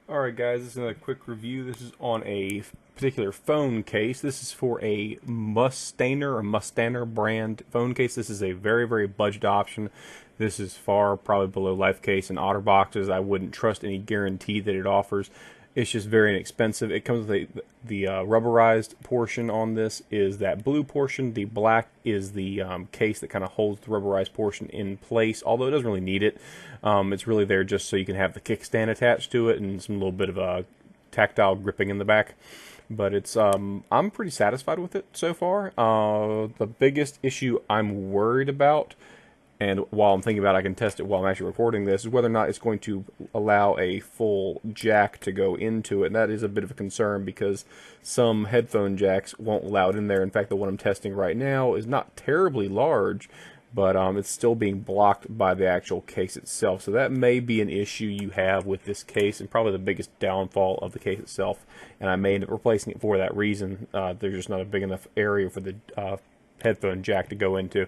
Alright guys, this is another quick review. This is on a particular phone case. This is for a mustaner brand phone case. This is a very budget option. This is far probably below Life Case and OtterBox's. I wouldn't trust any guarantee that it offers. It's just very inexpensive. It comes with the rubberized portion on this is that blue portion. The black is the case that kind of holds the rubberized portion in place, although it doesn't really need it. It's really there just so you can have the kickstand attached to it and some little bit of a tactile gripping in the back. But it's I'm pretty satisfied with it so far. The biggest issue I'm worried about, and while I'm thinking about it, I can test it while I'm actually recording this, is whether or not it's going to allow a full jack to go into it. And that is a bit of a concern because some headphone jacks won't allow it in there. In fact, the one I'm testing right now is not terribly large, but it's still being blocked by the actual case itself. So that may be an issue you have with this case, and probably the biggest downfall of the case itself. And I may end up replacing it for that reason. There's just not a big enough area for the headphone jack to go into.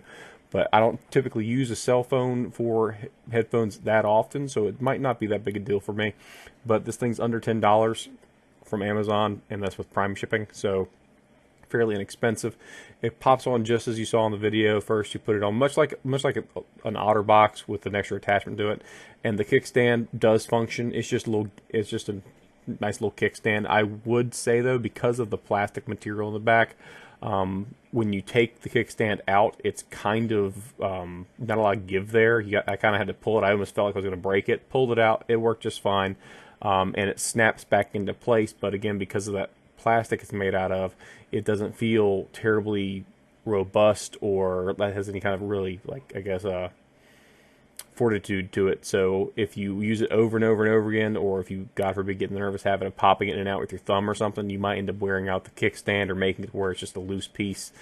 But I don't typically use a cell phone for headphones that often, so it might not be that big a deal for me. But this thing's under $10 from Amazon, and that's with Prime shipping, so fairly inexpensive. It pops on just as you saw in the video. First, you put it on much like an OtterBox with an extra attachment to it, and the kickstand does function. It's just a nice little kickstand. I would say though, because of the plastic material in the back, when you take the kickstand out, it's kind of not a lot of give there. I kind of had to pull it. I almost felt like I was going to break it. Pulled it out. It worked just fine, and it snaps back into place. But again, because of that plastic it's made out of, it doesn't feel terribly robust or that has any kind of really, like, I guess, fortitude to it. So if you use it over and over and over again, or if you, God forbid, get in the nervous habit of popping it in and out with your thumb or something, you might end up wearing out the kickstand or making it where it's just a loose piece,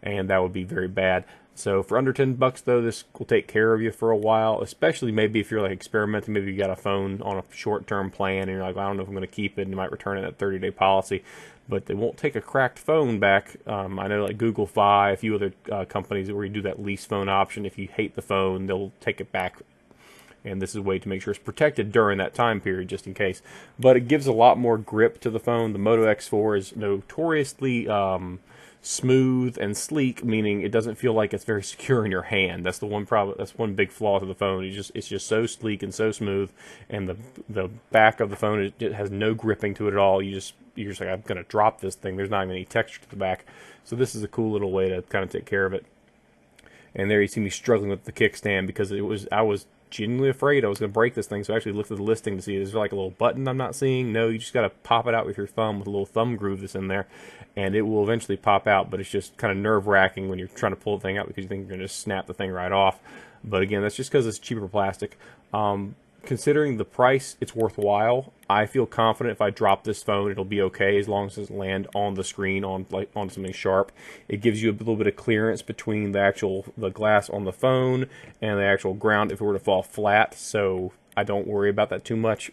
and that would be very bad. So for under $10 though, this will take care of you for a while, especially maybe if you're like experimenting. Maybe you got a phone on a short-term plan and you're like, well, I don't know if I'm going to keep it, and you might return it at a 30-day policy. But they won't take a cracked phone back. I know like Google Fi, a few other companies where you do that lease phone option. If you hate the phone, they'll take it back. And this is a way to make sure it's protected during that time period, just in case. But it gives a lot more grip to the phone. The Moto X4 is notoriously smooth and sleek, meaning it doesn't feel like it's very secure in your hand. That's the one problem. That's one big flaw to the phone. It's just so sleek and so smooth, and the back of the phone, it has no gripping to it at all. You're just like, I'm gonna drop this thing. There's not even any texture to the back. So this is a cool little way to kind of take care of it. And there you see me struggling with the kickstand because I was genuinely afraid I was going to break this thing, so I actually looked at the listing to see is there like a little button I'm not seeing. No, you just got to pop it out with your thumb with a little thumb groove that's in there, and it will eventually pop out. But it's just kind of nerve-wracking when you're trying to pull the thing out because you think you're going to just snap the thing right off. But again, that's just because it's cheaper plastic. Considering the price, it's worthwhile. I feel confident if I drop this phone, it'll be okay as long as it doesn't land on the screen on something sharp. It gives you a little bit of clearance between the glass on the phone and the actual ground if it were to fall flat, so I don't worry about that too much.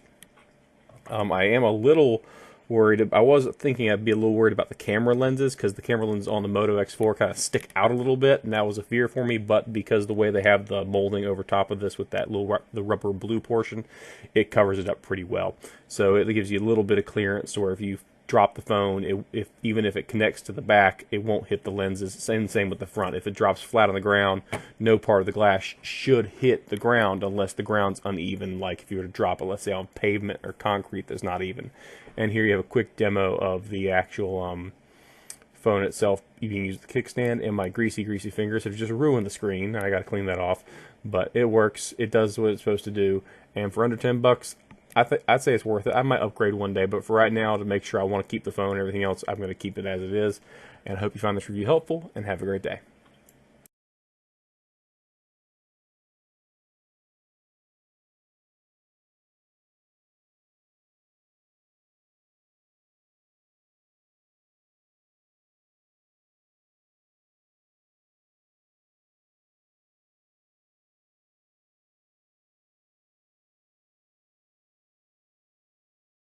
I am a little worried. I was thinking I'd be a little worried about the camera lenses because the camera lenses on the Moto X4 kind of stick out a little bit, and that was a fear for me. But because the way they have the molding over top of this with that the rubber blue portion, it covers it up pretty well. So it gives you a little bit of clearance, where if you drop the phone, even if it connects to the back, it won't hit the lenses. Same with the front. If it drops flat on the ground, no part of the glass should hit the ground unless the ground's uneven, like if you were to drop it, let's say, on pavement or concrete that's not even. And here you have a quick demo of the actual phone itself. You can use the kickstand, and my greasy fingers have just ruined the screen. I got to clean that off, but it works. It does what it's supposed to do, and for under $10, I'd say it's worth it. I might upgrade one day, but for right now, to make sure I want to keep the phone and everything else, I'm going to keep it as it is. And I hope you find this review helpful, and have a great day.